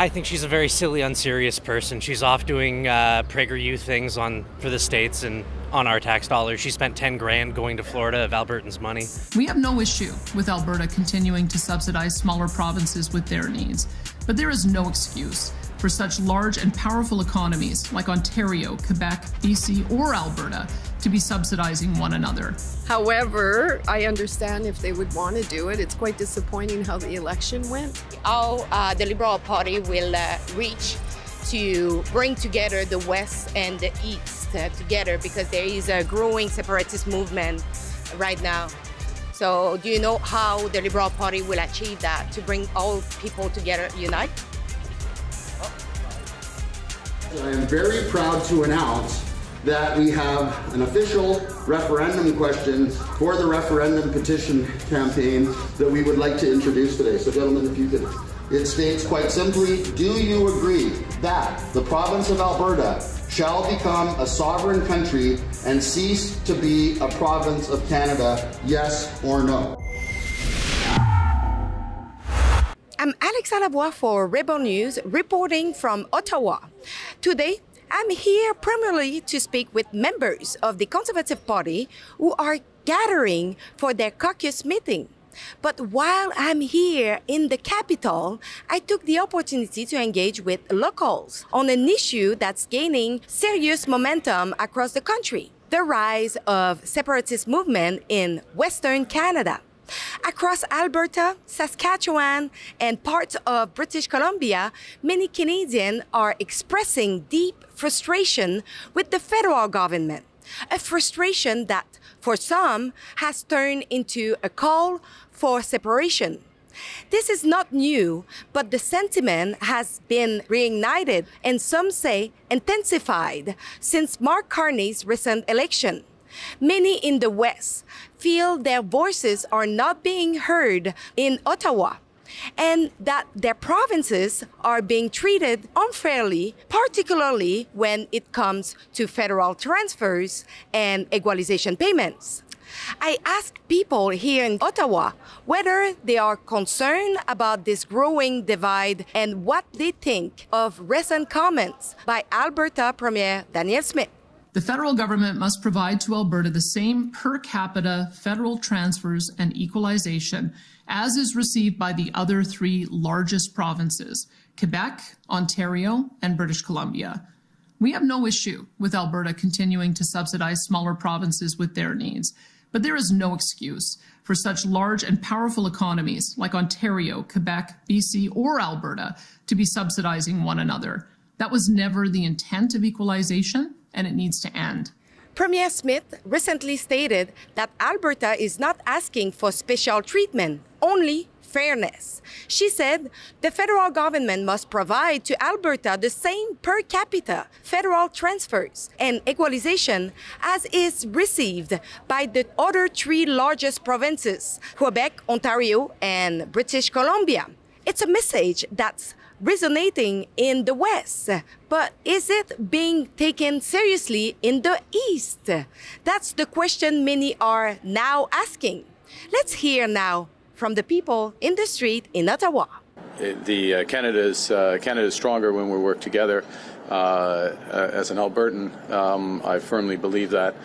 I think she's a very silly, unserious person. She's off doing PragerU things for the States and on our tax dollars. She spent 10 grand going to Florida of Albertans' money. We have no issue with Alberta continuing to subsidize smaller provinces with their needs, but there is no excuse for such large and powerful economies like Ontario, Quebec, BC, or Alberta to be subsidizing one another. However, I understand if they would want to do it. It's quite disappointing how the election went. How the Liberal Party will reach to bring together the West and the East together, because there is a growing separatist movement right now. So do you know how the Liberal Party will achieve that, to bring all people together, unite? I am very proud to announce that we have an official referendum question for the referendum petition campaign that we would like to introduce today. So gentlemen, if you could. It states quite simply, do you agree that the province of Alberta shall become a sovereign country and cease to be a province of Canada, yes or no? I'm Alexa Lavoie for Rebel News, reporting from Ottawa. Today, I'm here primarily to speak with members of the Conservative Party who are gathering for their caucus meeting. But while I'm here in the capital, I took the opportunity to engage with locals on an issue that's gaining serious momentum across the country: the rise of separatist movement in Western Canada. Across Alberta, Saskatchewan, and parts of British Columbia, many Canadians are expressing deep frustration with the federal government. A frustration that, for some, has turned into a call for separation. This is not new, but the sentiment has been reignited and some say intensified since Mark Carney's recent election. Many in the West feel their voices are not being heard in Ottawa, and that their provinces are being treated unfairly, particularly when it comes to federal transfers and equalization payments. I asked people here in Ottawa whether they are concerned about this growing divide and what they think of recent comments by Alberta Premier Danielle Smith. The federal government must provide to Alberta the same per capita federal transfers and equalization as is received by the other three largest provinces, Quebec, Ontario, and British Columbia. We have no issue with Alberta continuing to subsidize smaller provinces with their needs, but there is no excuse for such large and powerful economies like Ontario, Quebec, BC, or Alberta to be subsidizing one another. That was never the intent of equalization, and it needs to end. Premier Smith recently stated that Alberta is not asking for special treatment, only fairness. She said the federal government must provide to Alberta the same per capita federal transfers and equalization as is received by the other three largest provinces, Quebec, Ontario, and British Columbia. It's a message that's resonating in the West, but is it being taken seriously in the East? That's the question many are now asking. Let's hear now from the people in the street in Ottawa. Canada is stronger when we work together. As an Albertan, I firmly believe that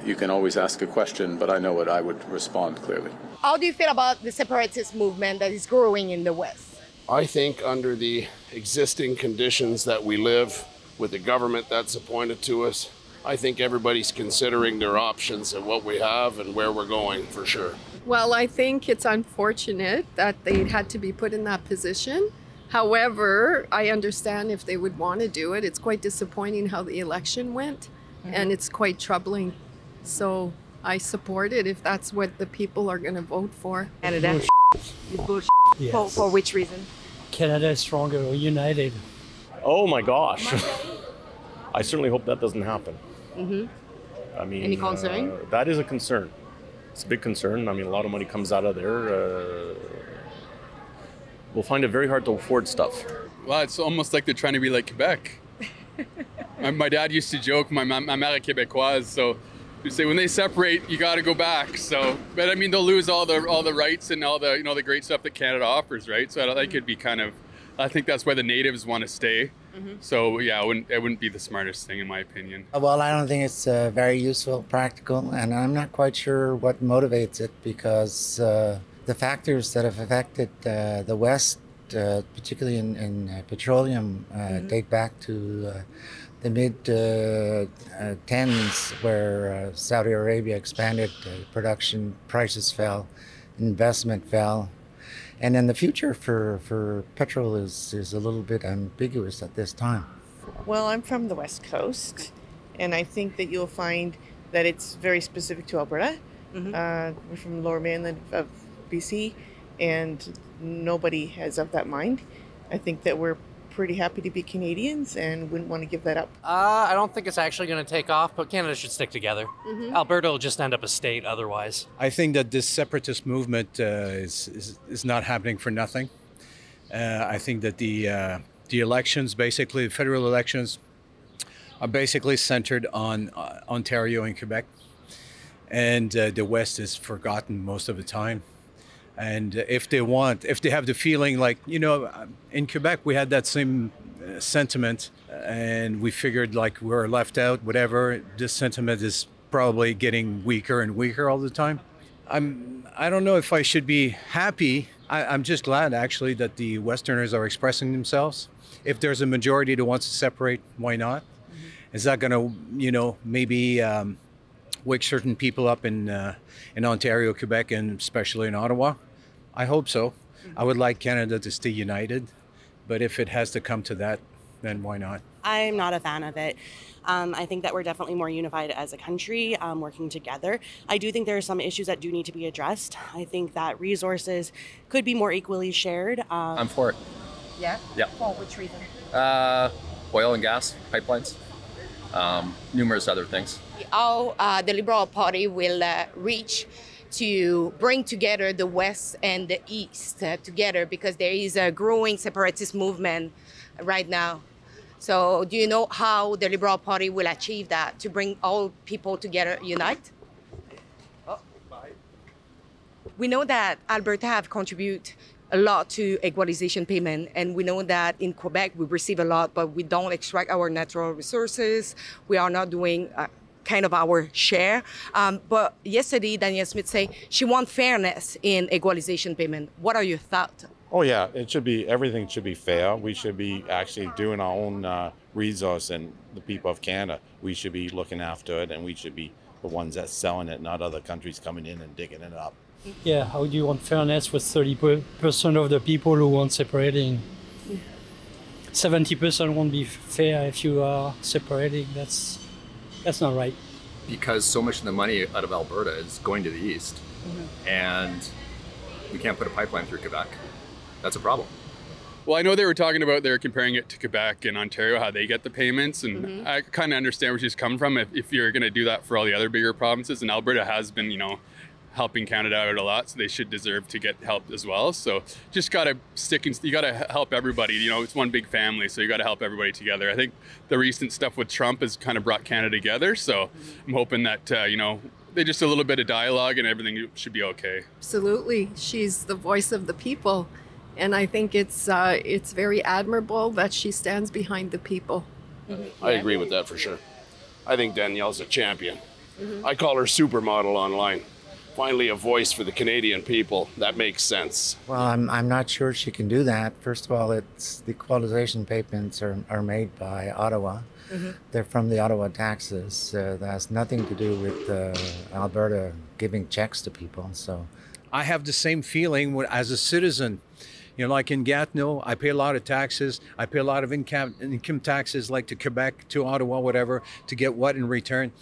you can always ask a question, but I know what I would respond clearly. How do you feel about the separatist movement that is growing in the West? I think under the existing conditions that we live with the government that's appointed to us, I think everybody's considering their options and what we have and where we're going, for sure. Well, I think it's unfortunate that they had to be put in that position. However, I understand if they would want to do it. It's quite disappointing how the election went, and it's quite troubling. So I support it if that's what the people are going to vote for. Canada. Bullshit. Yes. For which reason? Canada is stronger, we're united. Oh my gosh. I certainly hope that doesn't happen. I mean, any concern? That is a concern. It's a big concern. I mean, a lot of money comes out of there. We'll find it very hard to afford stuff. Well, it's almost like they're trying to be like Quebec. My dad used to joke, ma mère est québécoise, so you say when they separate, you got to go back. So, but I mean, they'll lose all the rights and all the the great stuff that Canada offers, right? So I think it'd be kind of I think that's why the natives want to stay. So yeah, it wouldn't be the smartest thing in my opinion. Well, I don't think it's very useful, practical, and I'm not quite sure what motivates it because the factors that have affected the West, particularly in petroleum, date back to the mid-10s where Saudi Arabia expanded production, prices fell, investment fell. And then the future for petrol is a little bit ambiguous at this time. Well, I'm from the West Coast, and I think that you'll find that it's very specific to Alberta. We're from Lower Mainland of BC, and nobody has of that mind. I think that we're pretty happy to be Canadians and wouldn't want to give that up. I don't think it's actually going to take off, but Canada should stick together. Alberta will just end up a state otherwise. I think that this separatist movement is not happening for nothing. I think that the elections, basically the federal elections, are basically centered on Ontario and Quebec, and the West is forgotten most of the time. And if they have the feeling like, in Quebec we had that same sentiment and we figured like we're left out, whatever, this sentiment is probably getting weaker and weaker all the time. I don't know if I should be happy. I'm just glad actually that the Westerners are expressing themselves. If there's a majority that wants to separate, why not? Is that going to, maybe wake certain people up in Ontario, Quebec, and especially in Ottawa? I hope so. I would like Canada to stay united, but if it has to come to that, then why not? I'm not a fan of it. I think that we're definitely more unified as a country, working together. I do think there are some issues that do need to be addressed. I think that resources could be more equally shared. I'm for it. Yeah? Yeah. For which reason? Oil and gas, pipelines, numerous other things. How the Liberal Party will reach to bring together the West and the East together, because there is a growing separatist movement right now. So do you know how the Liberal Party will achieve that, to bring all people together, unite? We know that Alberta have contributed a lot to equalization payment, and we know that in Quebec we receive a lot, but we don't extract our natural resources. We are not doing kind of our share. But yesterday, Danielle Smith said she wants fairness in equalization payment. What are your thoughts? Oh yeah, everything should be fair. We should be actually doing our own resource, and the people of Canada, we should be looking after it, and we should be the ones that's selling it, not other countries coming in and digging it up. Yeah, how do you want fairness with 30% of the people who want separating? 70% won't be fair if you are separating. That's not right. Because so much of the money out of Alberta is going to the east, and we can't put a pipeline through Quebec. That's a problem. Well, I know they were comparing it to Quebec and Ontario, how they get the payments, and I kind of understand where she's coming from. If you're going to do that for all the other bigger provinces, and Alberta has been, helping Canada out a lot, so they should deserve to get help as well. So just got to you got to help everybody. It's one big family, so you got to help everybody together. I think the recent stuff with Trump has kind of brought Canada together, so I'm hoping that, they just a little bit of dialogue and everything should be okay. Absolutely. She's the voice of the people. And I think it's very admirable that she stands behind the people. I agree with that for sure. I think Danielle's a champion. I call her supermodel online. Finally a voice for the Canadian people. That makes sense. Well, I'm not sure she can do that. First of all, the equalization payments are made by Ottawa. They're from the Ottawa taxes. That has nothing to do with Alberta giving checks to people. So I have the same feeling as a citizen. Like in Gatineau, I pay a lot of taxes. I pay a lot of income taxes, like to Quebec, to Ottawa, whatever, to get what in return?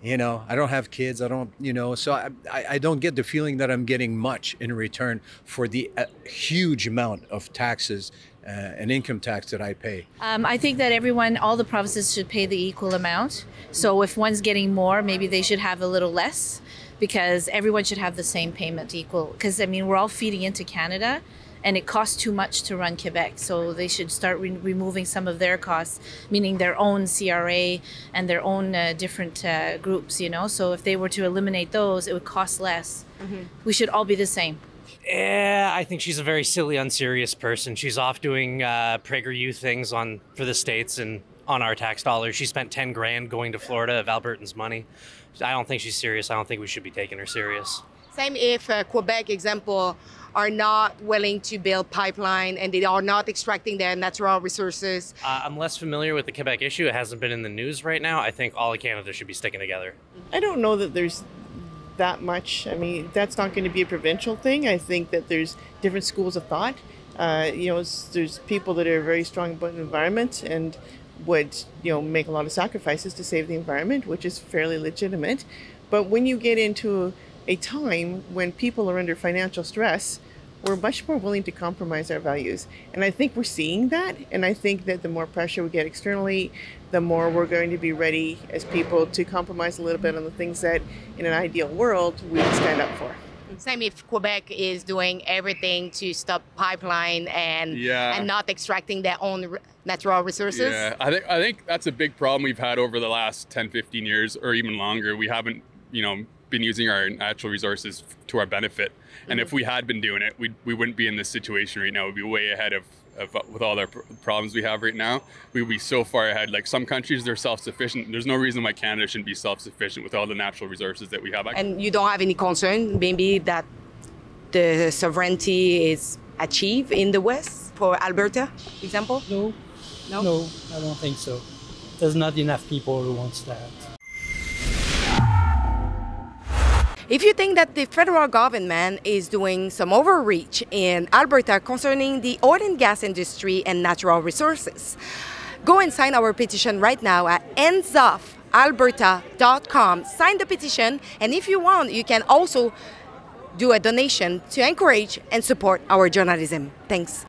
I don't have kids. I don't, so I don't get the feeling that I'm getting much in return for the huge amount of taxes and income tax that I pay. I think that all the provinces should pay the equal amount. So if one's getting more, maybe they should have a little less, because everyone should have the same payment equal. Because, we're all feeding into Canada, and it costs too much to run Quebec. So they should start removing some of their costs, meaning their own CRA and their own different groups, So if they were to eliminate those, it would cost less. We should all be the same. I think she's a very silly, unserious person. She's off doing PragerU things for the States and on our tax dollars. She spent 10 grand going to Florida of Albertans' money. I don't think she's serious. I don't think we should be taking her serious. Same if Quebec, example, are not willing to build pipeline and they are not extracting their natural resources. I'm less familiar with the Quebec issue. It hasn't been in the news right now. I think all of Canada should be sticking together. I don't know that there's that much. I mean, that's not going to be a provincial thing. I think that there's different schools of thought. There's people that are very strong about the environment and would, make a lot of sacrifices to save the environment, which is fairly legitimate. But when you get into a time when people are under financial stress, we're much more willing to compromise our values. And I think we're seeing that. And I think that the more pressure we get externally, the more we're going to be ready as people to compromise a little bit on the things that in an ideal world we would stand up for. Same if Quebec is doing everything to stop pipeline and not extracting their own natural resources. Yeah, I think that's a big problem we've had over the last 10, 15 years or even longer. We haven't, been using our natural resources to our benefit. And if we had been doing it, we wouldn't be in this situation right now. We'd be way ahead of with all the problems we have right now. We'd be so far ahead. Like some countries, they're self-sufficient. There's no reason why Canada shouldn't be self-sufficient with all the natural resources that we have. And you don't have any concern, maybe, that the sovereignty is achieved in the West for Alberta, example? No, I don't think so. There's not enough people who wants that. If you think that the federal government is doing some overreach in Alberta concerning the oil and gas industry and natural resources, go and sign our petition right now at endsoffalberta.com. Sign the petition, and if you want, you can also do a donation to encourage and support our journalism. Thanks.